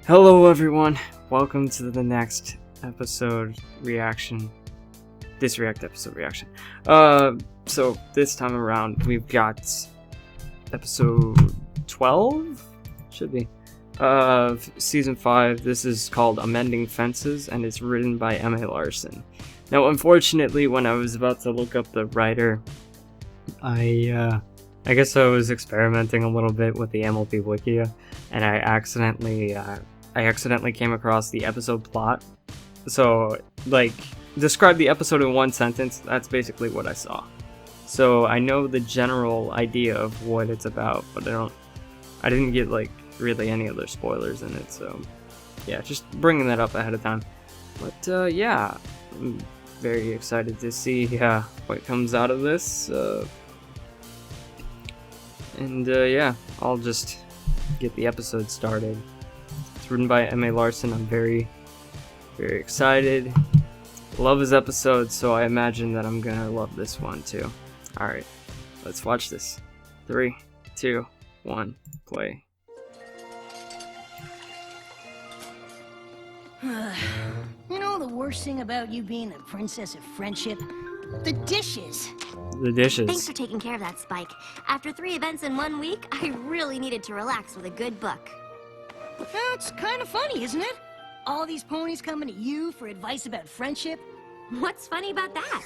Hello everyone, welcome to the next episode reaction. Disreact episode reaction. So this time around we've got episode 12? Should be. Season 5. This is called Amending Fences and it's written by Larson. Now unfortunately when I was about to look up the writer, I guess I was experimenting a little bit with the MLP wiki and I accidentally came across the episode plot. So, like, describe the episode in one sentence, that's basically what I saw. So, I know the general idea of what it's about, but I didn't get, like, really any other spoilers in it, so, yeah, just bringing that up ahead of time. But, yeah, I'm very excited to see, what comes out of this, yeah, I'll just get the episode started. It's written by Larson. I'm very, very excited. Love his episodes, so I imagine that I'm gonna love this one too. Alright, let's watch this. 3, 2, 1, play. You know the worst thing about you being the princess of friendship? The dishes. The dishes. Thanks for taking care of that, Spike. After 3 events in 1 week, I really needed to relax with a good book. That's kind of funny, isn't it? All these ponies coming to you for advice about friendship. What's funny about that?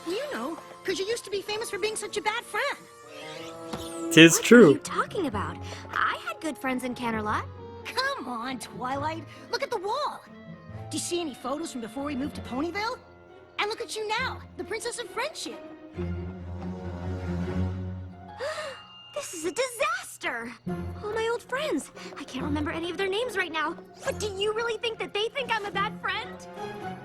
You know, because you used to be famous for being such a bad friend. Tis true. What are you talking about? I had good friends in Canterlot. Come on, Twilight. Look at the wall. Do you see any photos from before we moved to Ponyville? And look at you now, the princess of friendship. This is a disaster! All my old friends. I can't remember any of their names right now. But do you really think that they think I'm a bad friend?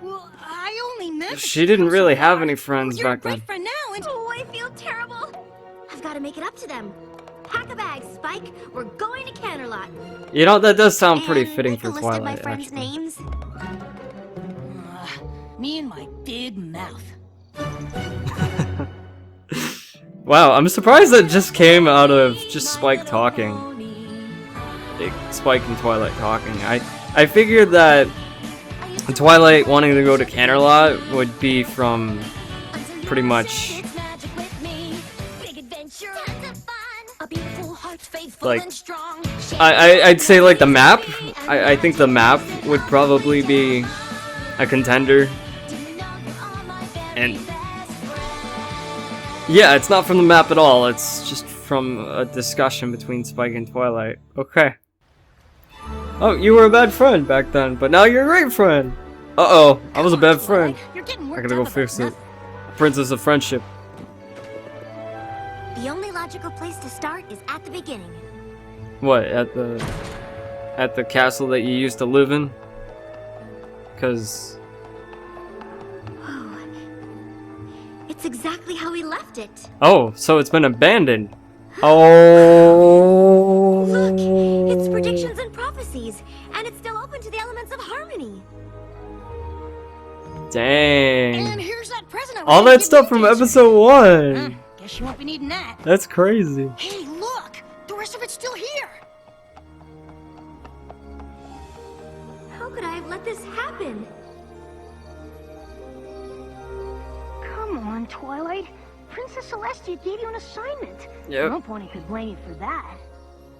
Well, I only meant... She didn't really have any friends You're back a then. great friend now, and... Oh, I feel terrible. I've got to make it up to them. Pack a bag, Spike. We're going to Canterlot. You know, that does sound pretty And fitting make for a list of my Twilight, friends' actually. names. Me and my big mouth. Wow, I'm surprised that just came out of just Spike talking. Like, Spike and Twilight talking. I figured that Twilight wanting to go to Canterlot would be from pretty much like I'd say like the map. I think the map would probably be a contender. And yeah, it's not from the map at all. It's just from a discussion between Spike and Twilight. Okay. Oh, you were a bad friend back then, but now you're a great friend. Uh-oh, I was a bad friend. I gotta go fix it. Princess of Friendship. The only logical place to start is at the beginning. What, at the castle that you used to live in? 'Cause... It's exactly how we left it. Oh, so it's been abandoned. Oh. Look, it's predictions and prophecies, and it's still open to the elements of harmony. Dang. And here's that present I was All gonna that give stuff from Moondancer. episode 1. Guess you won't be needing that. That's crazy. Hey, look! The rest of it's still here! How could I have let this happen? Come on, Twilight. Princess Celestia gave you an assignment. Yep. No pony could blame you for that.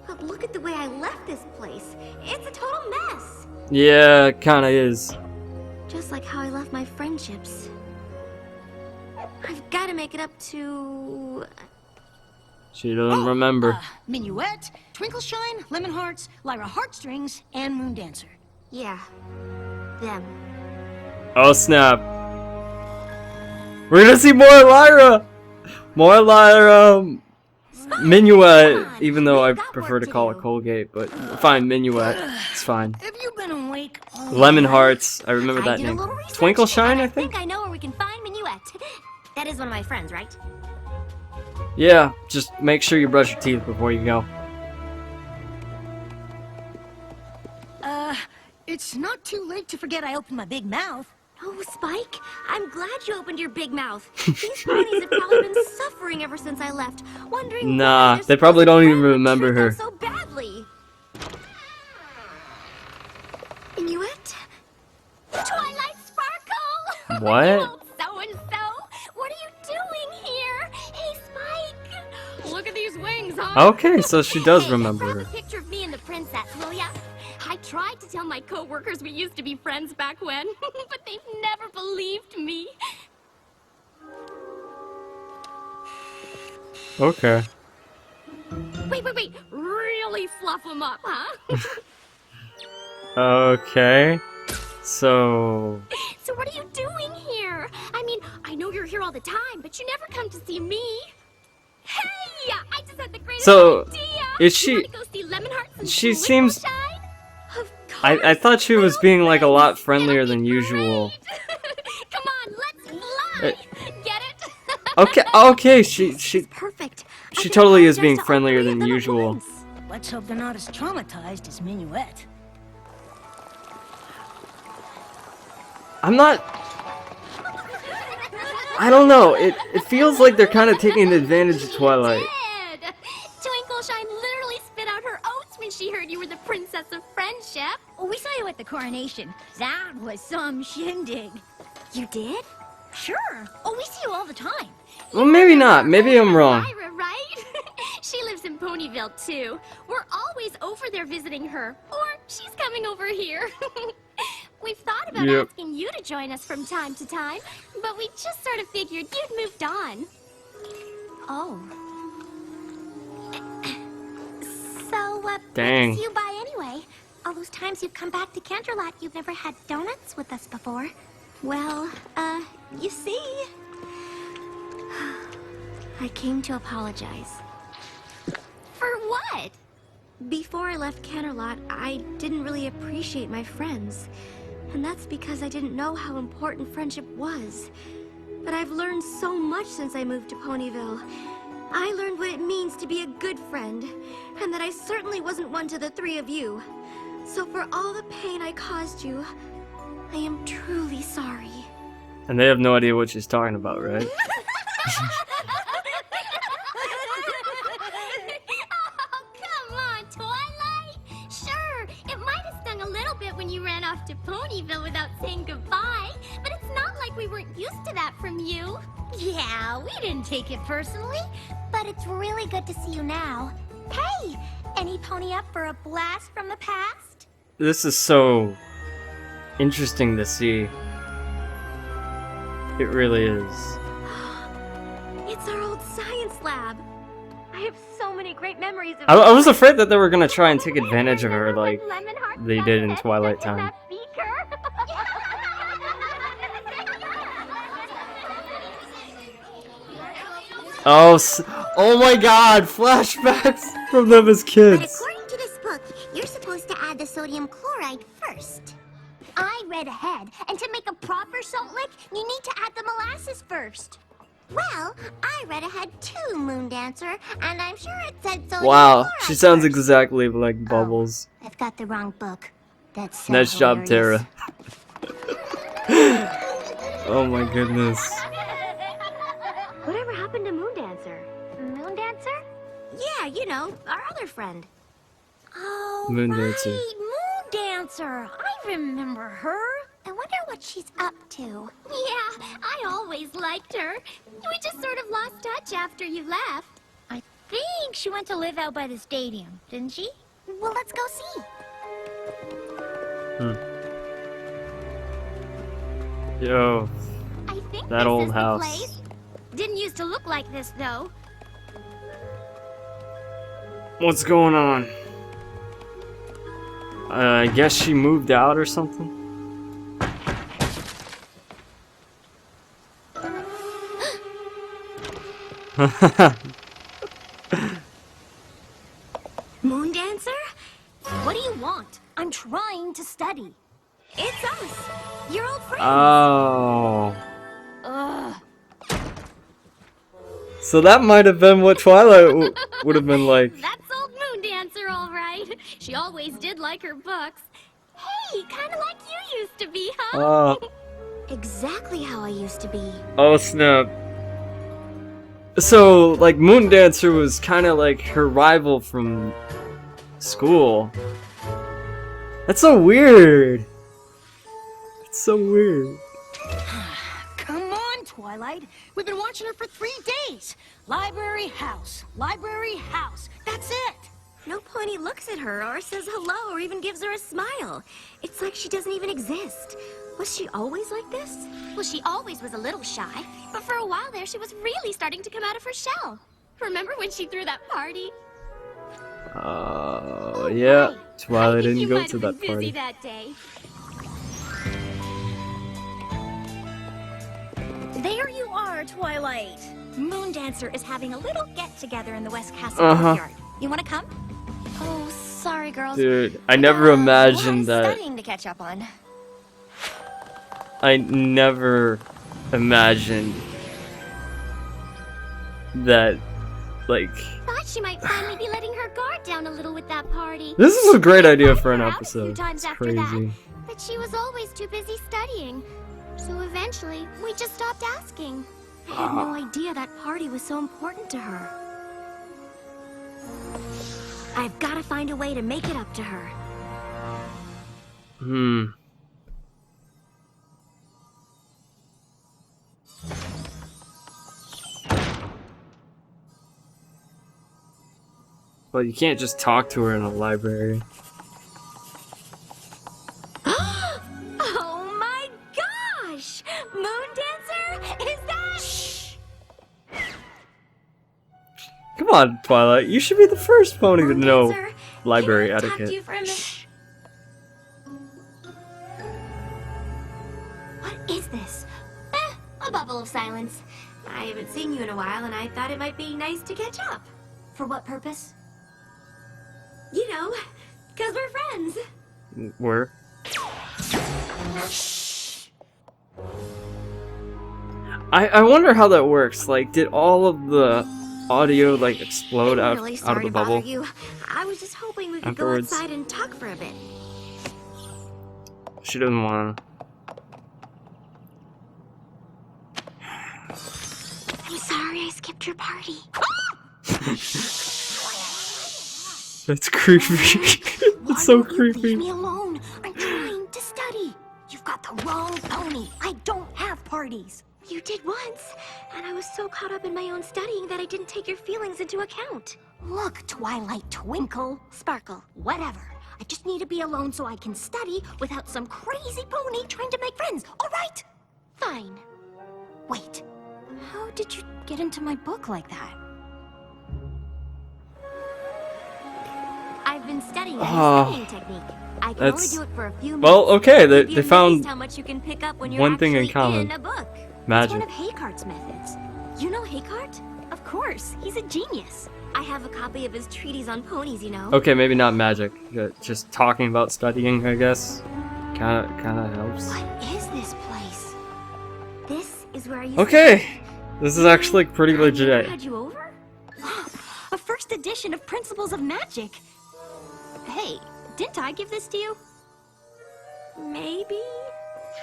But look at the way I left this place. It's a total mess. Yeah, it kinda is. Just like how I left my friendships. I've got to make it up to... She doesn't remember. Minuet, Twinkleshine, Lemon Hearts, Lyra Heartstrings, and Moondancer. Yeah, them. Oh snap. We're gonna see more Lyra! More Lyra! Minuet, even though I prefer to call it Colgate, but fine, Minuet. It's fine. Have you been awake all Lemon night? Hearts, I remember that did a name. little research, Twinkleshine, and I think? I know where we can find Minuet. That is one of my friends, right? Yeah, just make sure you brush your teeth before you go. It's not too late to forget I opened my big mouth. Oh, Spike, I'm glad you opened your big mouth. These ponies have probably been suffering ever since I left, wondering Nah, why they probably don't even supposed to remember treat them her. so badly. What? Hello, so-and-so. What are you doing here? Hey, Spike. Look at these wings, huh? Okay, so she does Hey, remember grab her. a picture of me and the princess, will ya? I tried to tell my co-workers we used to be friends back when, but they've never believed me. Okay. Wait. Really fluff them up, huh? Okay. So... So what are you doing here? I mean, I know you're here all the time, but you never come to see me. Hey! I just had the greatest So, idea! is You she... wanna go see Lemon Hearts and She Twinkle seems... Shine? Of I course! thought she was My being like a old lot friends. friendlier That'll than be usual. great. Come on, let's Uh, fly! Get it? okay, This she is perfect. I she can totally is apologize being to all friendlier three than of them at usual. once. Let's hope they're not as traumatized as Minuet. I'm not... I don't know, it feels like they're kind of taking advantage of Twilight. You did. Twinkle Shine literally spit out her oats when she heard you were the Princess of Friendship. Oh, we saw you at the coronation. That was some shindig. You did? Sure. Oh, we see you all the time. Well, maybe not. Maybe I'm wrong. Myra, right? She lives in Ponyville, too. We're always over there visiting her. Or she's coming over here. We've thought about Yep. asking you to join us from time to time, but we just sort of figured you'd moved on. Oh. So, Dang. what did you buy anyway? All those times you've come back to Canterlot, you've never had donuts with us before. Well, you see... I came to apologize. For what? Before I left Canterlot, I didn't really appreciate my friends. And that's because I didn't know how important friendship was. But I've learned so much since I moved to Ponyville. I learned what it means to be a good friend, and that I certainly wasn't one to the three of you. So for all the pain I caused you, I am truly sorry. And they have no idea what she's talking about, right? Oh, come on, Twilight! Sure, it might have stung a little bit when you ran off to Ponyville without saying goodbye, but it's not like we weren't used to that from you. Yeah, we didn't take it personally. But it's really good to see you now. Hey, any pony up for a blast from the past? This is so interesting to see. It really is. It's our old science lab. I have so many great memories of I was afraid that they were gonna try and take advantage of her like they did in Twilight Time. Oh, oh my God! Flashbacks from them as kids. According to this book, you're supposed to add the sodium chloride first. I read ahead, and to make a proper salt lick, you need to add the molasses first. Well, I read ahead too, Moondancer, and I'm sure it said sodium Wow, chloride she sounds first. exactly like Bubbles. I've got the wrong book. That's so Nice job, hilarious. Tara. Oh my goodness. Whatever happened to Moondancer? Moondancer? Yeah, you know, our other friend. Oh, Moondancer. right, Moondancer. I remember her. I wonder what she's up to. Yeah, I always liked her. We just sort of lost touch after you left. I think she went to live out by the stadium, didn't she? Well, let's go see. Yo, I think that this old is the house. place. Didn't used to look like this, though. What's going on? I guess she moved out or something? Moondancer? What do you want? I'm trying to study. It's us, your old friends. Oh. Ugh. So that might have been what Twilight would have been like. That's old Moondancer, all right. She always did like her books. Hey, kind of like you used to be, huh? Exactly how I used to be. Oh snap. So, like, Moondancer was kind of like her rival from school. That's so weird. It's so weird. Twilight. We've been watching her for 3 days. Library, house. Library, house. That's it. No pony looks at her or says hello or even gives her a smile. It's like she doesn't even exist. Was she always like this? Well, she always was a little shy, but for a while there, she was really starting to come out of her shell. Remember when she threw that party? Yeah. Right. Twilight I think didn't you go might to have that been party. busy that day. There you are, Twilight. Moondancer is having a little get-together in the West Castle courtyard. You want to come? Oh, sorry, girls. Dude, I never imagined that. Studying to catch up on. I never imagined that, like... Thought she might finally be letting her guard down a little with that party. This is a great idea for an Her out a few episode. times It's after crazy. that, but she was always too busy studying. So eventually, we just stopped asking. I had no idea that party was so important to her. I've got to find a way to make it up to her. Well, you can't just talk to her in a library. Oh my gosh! Moondancer? Is that... Shh! Come on, Twilight. You should be the first pony to know Moondancer, library can I talk to etiquette. you for a minute? What is this? A bubble of silence. I haven't seen you in a while, and I thought it might be nice to catch up. For what purpose? You know, 'cause we're friends. Where? I wonder how that works. Like, did all of the audio like explode I'm out, really out of sorry the to bother bubble? you. I was just hoping we could Afterwards. go outside and talk for a bit. She doesn't want to. I'm sorry I skipped your party. That's creepy. Why It's so won't you leave creepy. me alone? I'm trying to study. You've got the wrong pony. I don't have parties. You did once, and I was so caught up in my own studying that I didn't take your feelings into account. Look, Twilight, Twinkle, Sparkle, whatever. I just need to be alone so I can study without some crazy pony trying to make friends, all right? Fine. Wait, how did you get into my book like that? I've been studying a Oh, studying technique. I can only that's- do it for a few minutes. Well, okay, You'd be they found amazed how much you can pick up when you're one thing in actually common. in a book. It's magic. one of Haycart's methods. You know Haycart? Of course, he's a genius. I have a copy of his treatise on ponies, you know. Okay, maybe not magic. Just talking about studying, I guess. Kind of helps. What is this place? This is where I used Okay, this is actually pretty to... I legit. never had you over? A first edition of Principles of Magic. Hey, didn't I give this to you? Maybe?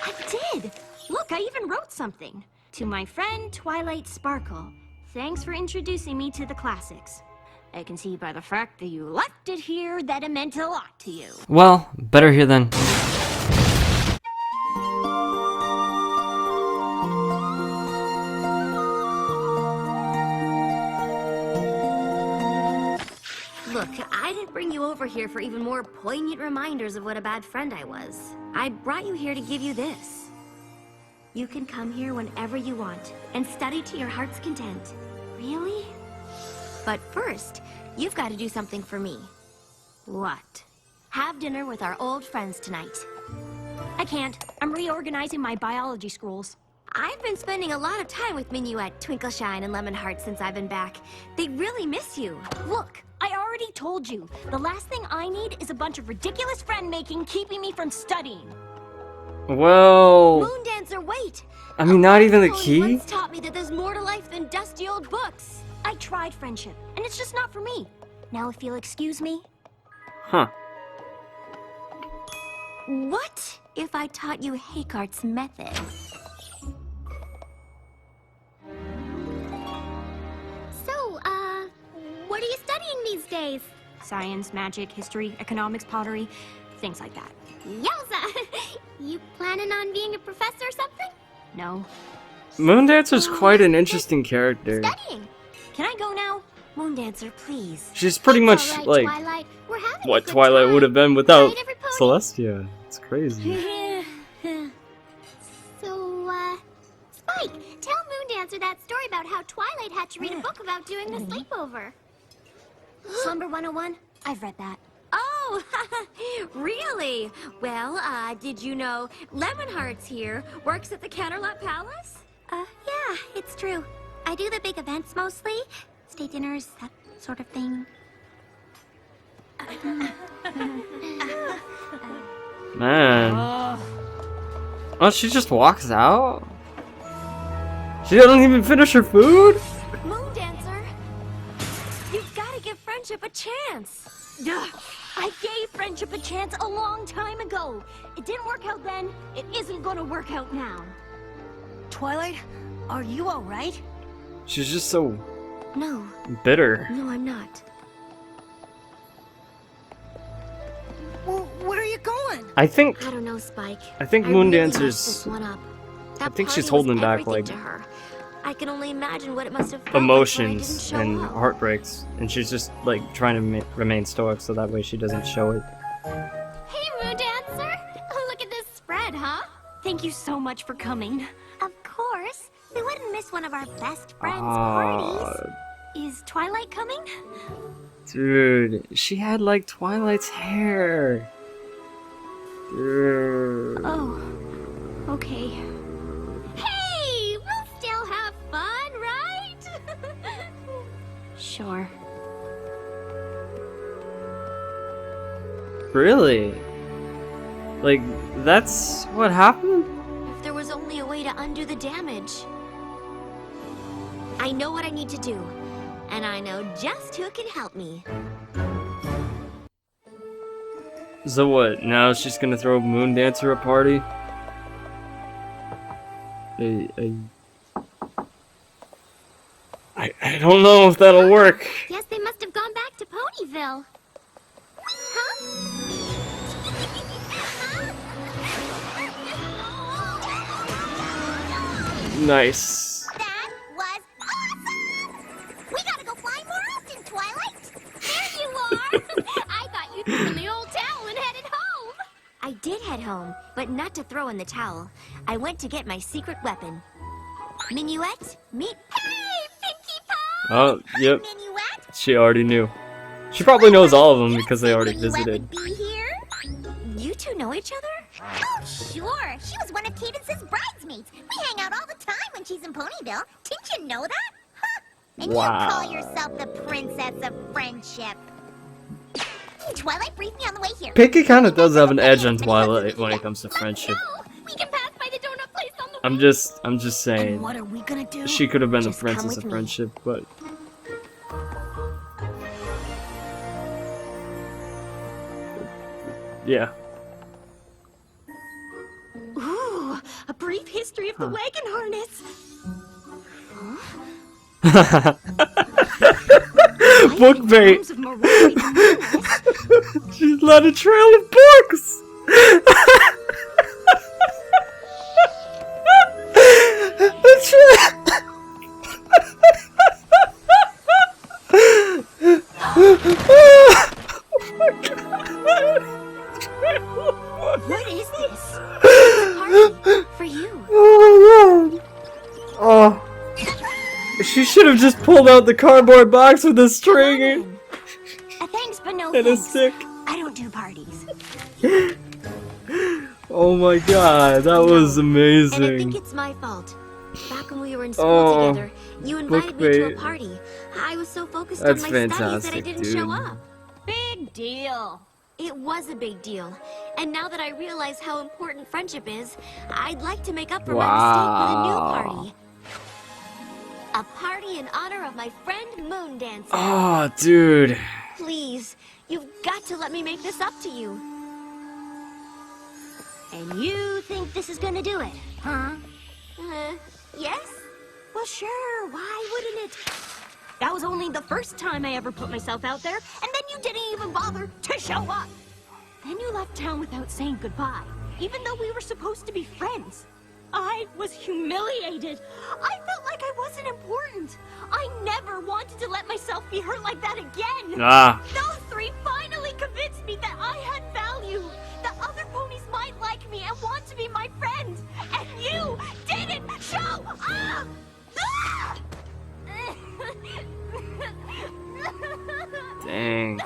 I did. Look, I even wrote something. To my friend Twilight Sparkle, thanks for introducing me to the classics. I can see by the fact that you left it here that it meant a lot to you. Well, better here then. Look, I didn't bring you over here for even more poignant reminders of what a bad friend I was. I brought you here to give you this. You can come here whenever you want and study to your heart's content. Really? But first, you've got to do something for me. What? Have dinner with our old friends tonight. I can't. I'm reorganizing my biology scrolls. I've been spending a lot of time with Minuet, Twinkleshine, and Lemonheart since I've been back. They really miss you. Look, I already told you. The last thing I need is a bunch of ridiculous friend-making keeping me from studying. Well, Moondancer, wait! I mean, not even the Pony key? once taught me that there's more to life than dusty old books. I tried friendship, and it's just not for me. Now, if you'll excuse me. Huh. What if I taught you Haycart's method? So, what are you studying these days? Science, magic, history, economics, pottery, things like that. Yowza! You planning on being a professor or something? No. Moondancer's quite an interesting character. Studying. Can I go now? Moondancer, please. She's pretty much It's all right, like Twilight. We're having a what good Twilight time. would have been without Right, everybody? Celestia. It's crazy. So, Spike, tell Moondancer that story about how Twilight had to read a book about doing the sleepover. Slumber 101? I've read that. Oh, really? Well, did you know Lemonheart's here works at the Canterlot Palace? Yeah, it's true. I do the big events mostly. State dinners, that sort of thing. Man. Oh, she just walks out? She doesn't even finish her food? Moondancer, you've got to give friendship a chance. Duh. I gave friendship a chance a long time ago. It didn't work out then. It isn't gonna work out now. Twilight, are you alright? She's just so No, bitter. no, I'm not. Well, where are you going? I think I don't know, Spike. I think really Moondancer's- messed this one up. That think she's party was holding back, everything like, to her. I can only imagine what it must have felt emotions like when I and didn't show up. heartbreaks, and she's just like trying to remain stoic so that way she doesn't show it. Hey, Moondancer! Look at this spread, huh? Thank you so much for coming. Of course. We wouldn't miss one of our best friends' Aw, parties. Is Twilight coming? dude, she had like Twilight's hair. Dude. Oh. Okay. Hey, we'll still have fun, right? Sure. Really? Like, that's what happened? If there was only a way to undo the damage. I know what I need to do, and I know just who can help me. So what, now she's gonna throw Moondancer a party? I don't know if that'll work. Guess they must have gone back to Ponyville. Nice. That was awesome! We gotta go fly more often, Twilight! There you are! I thought you threw in the old towel and headed home! I did head home, but not to throw in the towel. I went to get my secret weapon. Minuet, meet... Hey, Pinkie Pie! Oh, yep. Minuet? She already knew. She probably knows all of them because they already Minuet visited. would be here? You two know each other? Oh, sure. She was one of Cadence's bridesmaids. We hang out all the time when she's in Ponyville. Didn't you know that? Huh. And Wow. you call yourself the Princess of Friendship. Twilight briefed me on the way here. Pinkie kind of does have an edge on Twilight when it comes to Let's friendship. go. We can pass by the donut place on the I'm just And saying. what are we gonna do? She could have been the Just come princess with of me. friendship, but yeah. Ooh, a brief history of the wagon harness. Book bait. Arms of Mariah the Moonless. She's led a trail of books. What is this? Party for you. Oh, God. Oh. She should have just pulled out the cardboard box with a string and Thanks, but no a thanks. stick. I don't do parties. Oh my god, that was And I think amazing. it's my fault. Back when we were in school Oh, together, you invited me to a book bait. party. I was so focused That's on my studies that I fantastic, didn't dude. show up. Big deal. It was a big deal. And now that I realize how important friendship is, I'd like to make up for my mistake with a new Wow. party. A party in honor of my friend Moondancer. Oh, dude. Please, you've got to let me make this up to you. And you think this is gonna do it, huh? Yes? Well, sure. Why wouldn't it? That was only the first time I ever put myself out there, and then you didn't even bother to show up. Then you left town without saying goodbye, even though we were supposed to be friends. I was humiliated. I felt like I wasn't important. I never wanted to let myself be hurt like that again. Ah. Those three finally convinced me that I had value. That other ponies might like me and want to be my friend. And you didn't show up! Ah! Dang.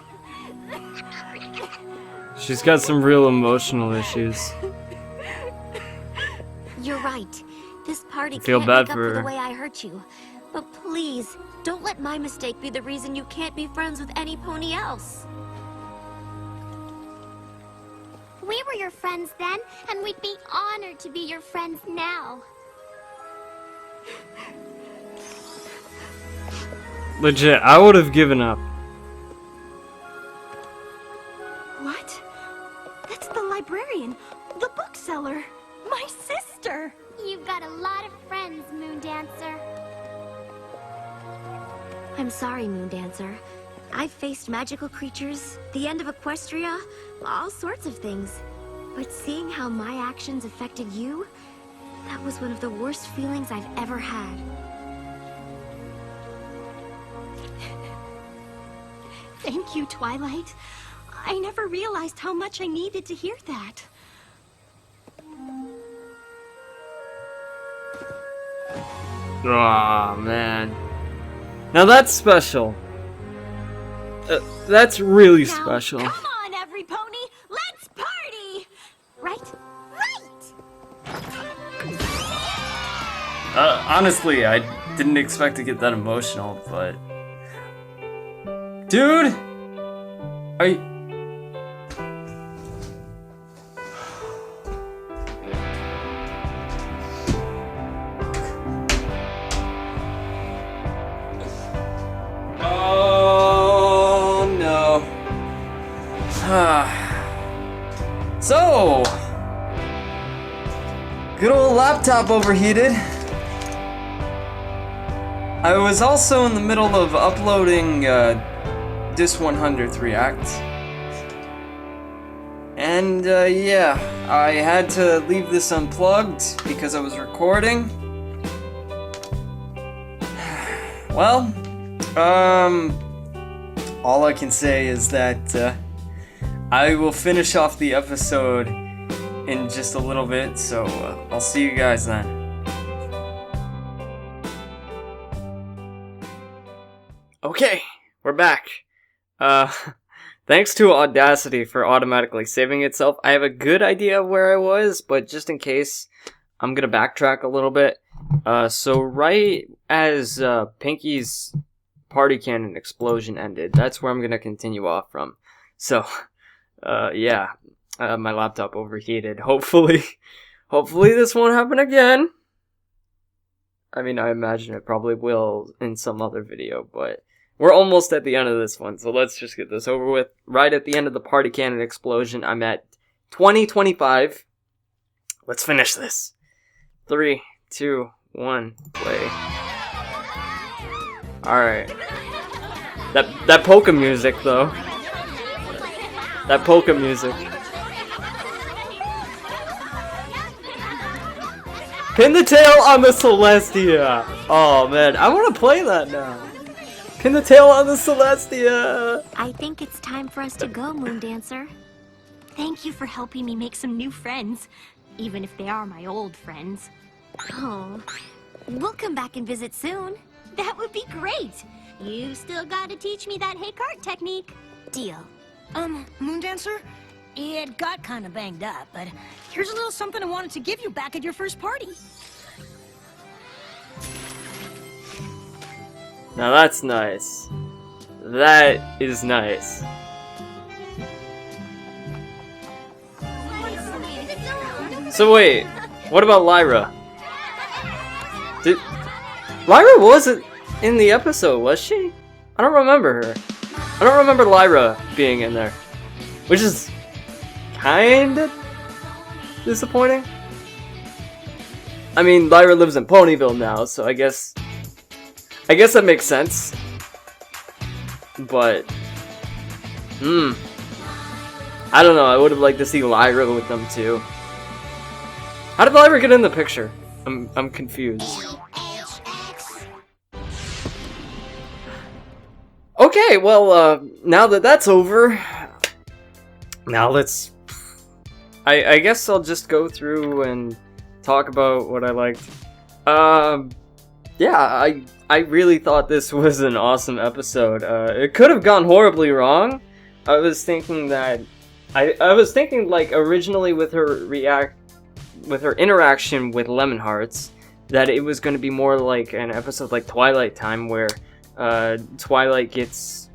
She's got some real emotional issues. You're right. This party Feel can't bad make up for for the her. way I hurt you. But please, don't let my mistake be the reason you can't be friends with any pony else. We were your friends then, and we'd be honored to be your friends now. Legit, I would have given up. What? That's the librarian, the bookseller, my sister. You've got a lot of friends, Moondancer. I'm sorry, Moondancer. I've faced magical creatures, the end of Equestria, all sorts of things. But seeing how my actions affected you, that was one of the worst feelings I've ever had. Thank you, Twilight. I never realized how much I needed to hear that. Aw, man. Now that's special. That's really Now, special. come on, every pony, let's party! Right? Honestly, I didn't expect to get that emotional, but... Dude! Are you... Oh, no. So... Good old laptop overheated. I was also in the middle of uploading this 100th React. And yeah, I had to leave this unplugged because I was recording. Well, all I can say is that I will finish off the episode in just a little bit, so I'll see you guys then. Okay, we're back. Thanks to Audacity for automatically saving itself. I have a good idea of where I was, but just in case, I'm gonna backtrack a little bit. So right as Pinky's party cannon explosion ended, that's where I'm gonna continue off from. So, yeah, my laptop overheated. Hopefully this won't happen again. I mean, I imagine it probably will in some other video, but we're almost at the end of this one, so let's just get this over with. Right at the end of the party cannon explosion, I'm at 2025. Let's finish this. 3, 2, 1, play. Alright. That polka music, though. That polka music. Pin the tail on the Celestia! Oh, man, I want to play that now. Pin the tail on the Celestia! I think it's time for us to go, Moondancer. Thank you for helping me make some new friends, even if they are my old friends. Oh, we'll come back and visit soon. That would be great. You still gotta teach me that hey cart technique. Deal. Moondancer? It got kind of banged up, but here's a little something I wanted to give you back at your first party. Now that's nice. That is nice. So wait, what about Lyra? Lyra wasn't in the episode, was she? I don't remember her. I don't remember Lyra being in there. Which is kinda disappointing. I mean, Lyra lives in Ponyville now, so I guess that makes sense. But I don't know, I would have liked to see Lyra with them too. How did I ever get in the picture? I'm confused. Okay, well, now that that's over, now let's... I guess I'll just go through and talk about what I liked. Yeah, I really thought this was an awesome episode. It could have gone horribly wrong. I was thinking that... I was thinking, like, originally with her interaction with Lemon Hearts, that it was going to be more like an episode like Twilight Time, where Twilight gets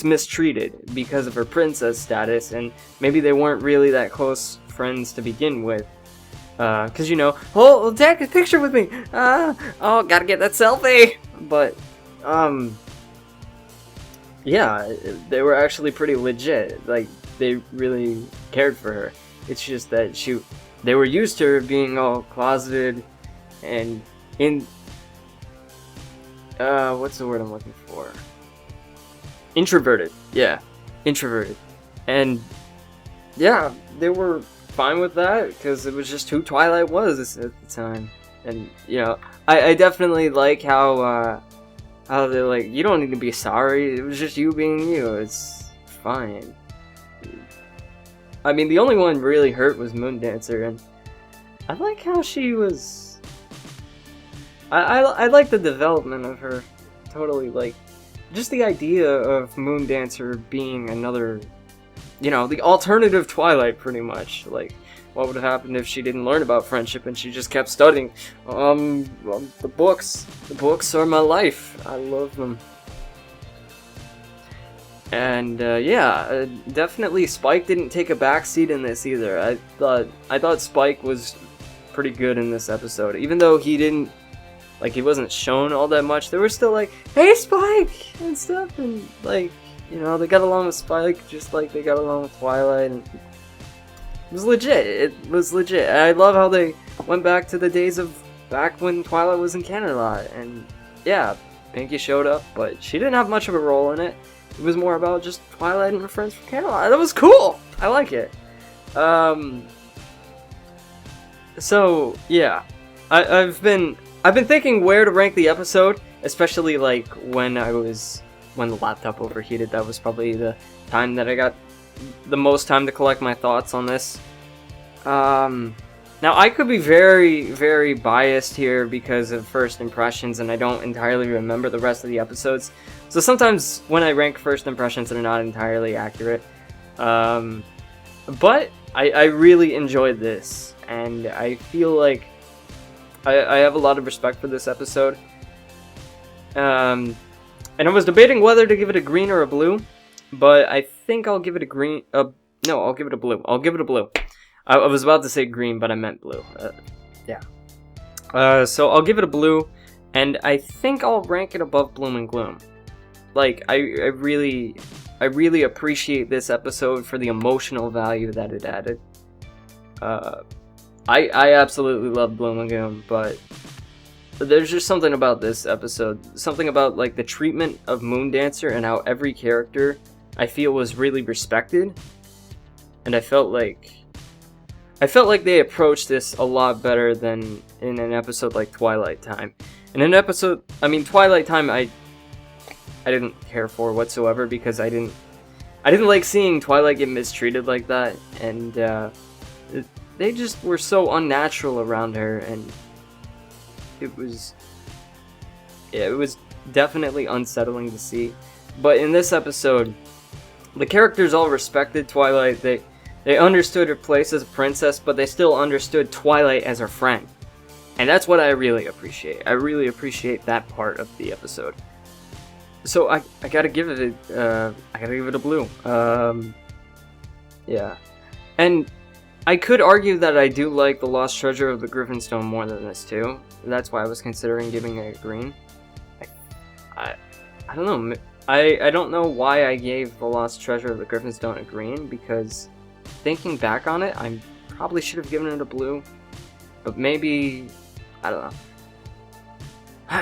mistreated because of her princess status, and maybe they weren't really that close friends to begin with. Cause oh, take a picture with me. Oh, gotta get that selfie. But yeah, they were actually pretty legit. Like, they really cared for her. It's just that they were used to her being all closeted and what's the word I'm looking for? Introverted. Yeah, introverted. And yeah, they were fine with that because it was just who Twilight was at the time. And I definitely like how they're like, you don't need to be sorry. It was just you being you. It's fine. I mean, the only one really hurt was Moondancer, and I like how she was... I like the development of her. Totally, like, just the idea of Moondancer being another, the alternative Twilight, pretty much. Like, what would have happened if she didn't learn about friendship and she just kept studying? The books. The books are my life. I love them. And yeah, definitely Spike didn't take a backseat in this either. I thought Spike was pretty good in this episode, even though he wasn't shown all that much. They were still like, "Hey, Spike!" and stuff, and like, they got along with Spike just like they got along with Twilight, and it was legit. It was legit. I love how they went back to the days of back when Twilight was in Canterlot, and yeah, Pinky showed up, but she didn't have much of a role in it. It was more about just Twilight and her friends from Canterlot. That was cool! I like it. So, yeah. I've been thinking where to rank the episode, especially like when the laptop overheated. That was probably the time that I got the most time to collect my thoughts on this. Now, I could be very, very biased here because of first impressions, and I don't entirely remember the rest of the episodes. So sometimes when I rank first impressions, they're not entirely accurate. But I really enjoyed this, and I feel like I have a lot of respect for this episode. And I was debating whether to give it a green or a blue, but I think I'll give it a green. No, I'll give it a blue. I'll give it a blue. I was about to say green, but I meant blue. Yeah. So I'll give it a blue, and I think I'll rank it above Bloom and Gloom. Like, I really appreciate this episode for the emotional value that it added. I absolutely love Bloom and Gloom, but there's just something about this episode, something about like the treatment of Moondancer and how every character I feel was really respected, and I felt like they approached this a lot better than in an episode like Twilight Time. In an episode, Twilight Time, I didn't care for whatsoever because I didn't like seeing Twilight get mistreated like that, and they just were so unnatural around her, and it was definitely unsettling to see. But in this episode, the characters all respected Twilight. They understood her place as a princess, but they still understood Twilight as her friend. And that's what I really appreciate. I really appreciate that part of the episode. So I gotta give it a blue. Yeah. And I could argue that I do like The Lost Treasure of the Griffinstone more than this too. That's why I was considering giving it a green. I don't know. I don't know why I gave The Lost Treasure of the Griffinstone a green, because thinking back on it, I probably should have given it a blue. But maybe, I don't know.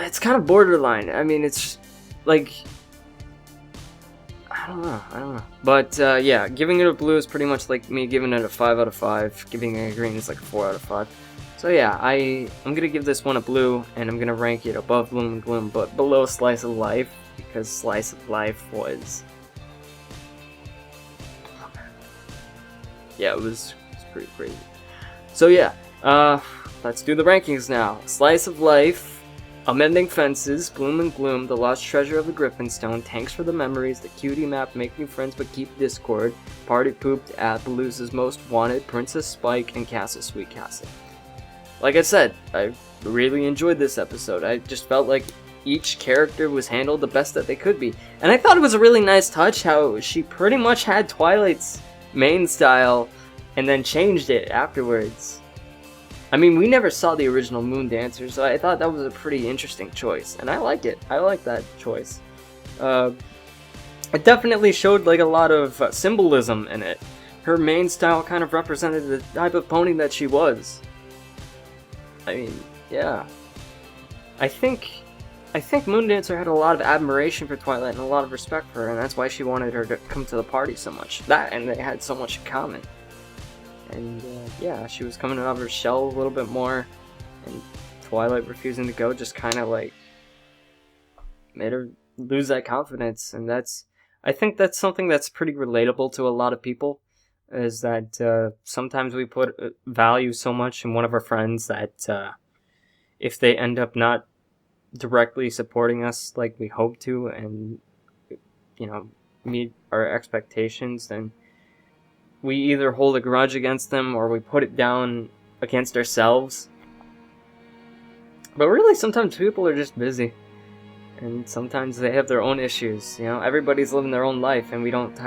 It's kind of borderline. I mean, it's like, I don't know. But yeah, giving it a blue is pretty much like me giving it a 5 out of 5. Giving it a green is like a 4 out of 5. So yeah, I'm gonna give this one a blue, and I'm gonna rank it above Bloom and Gloom, but below Slice of Life, because Slice of Life was... yeah, it was pretty crazy. So yeah, let's do the rankings now. Slice of Life, Amending Fences, Bloom and Gloom, The Lost Treasure of the Griffinstone, Tanks for the Memories, The Cutie Map, Make New Friends But Keep Discord, Party Pooped, Appaloosa's Most Wanted, Princess Spike, and Castle Sweet Castle. Like I said, I really enjoyed this episode. I just felt like each character was handled the best that they could be. And I thought it was a really nice touch how she pretty much had Twilight's main style and then changed it afterwards. I mean, we never saw the original Moondancer, so I thought that was a pretty interesting choice. And I like it. I like that choice. It definitely showed like a lot of symbolism in it. Her main style kind of represented the type of pony that she was. I mean, yeah. I think Moondancer had a lot of admiration for Twilight and a lot of respect for her, and that's why she wanted her to come to the party so much. That, and they had so much in common. And yeah, she was coming out of her shell a little bit more, and Twilight refusing to go just kind of like made her lose that confidence. And I think that's something that's pretty relatable to a lot of people, is that sometimes we put value so much in one of our friends that if they end up not directly supporting us like we hope to, and you know, meet our expectations, then we either hold a grudge against them or we put it down against ourselves. But really, sometimes people are just busy, and sometimes they have their own issues. You know, everybody's living their own life, and we don't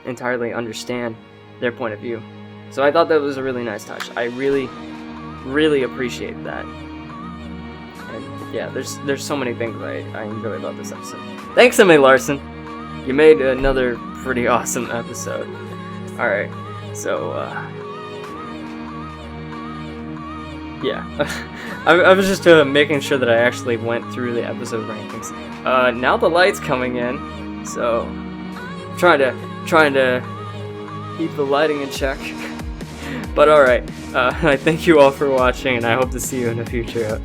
entirely understand their point of view. So I thought that was a really nice touch. I really appreciate that. And yeah, there's so many things I enjoy about this episode. Thanks, Emily Larson. You made another pretty awesome episode. Alright, so yeah. I was just making sure that I actually went through the episode rankings. Now the light's coming in, so trying to keep the lighting in check. But alright, I thank you all for watching, and I hope to see you in a future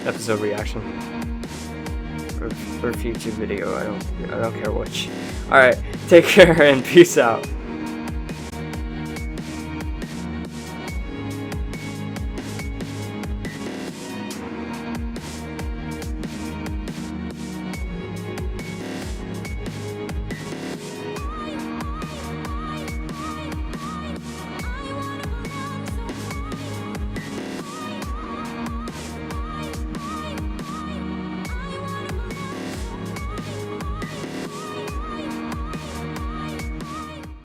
episode reaction or future video. I don't care which. Alright, take care and peace out.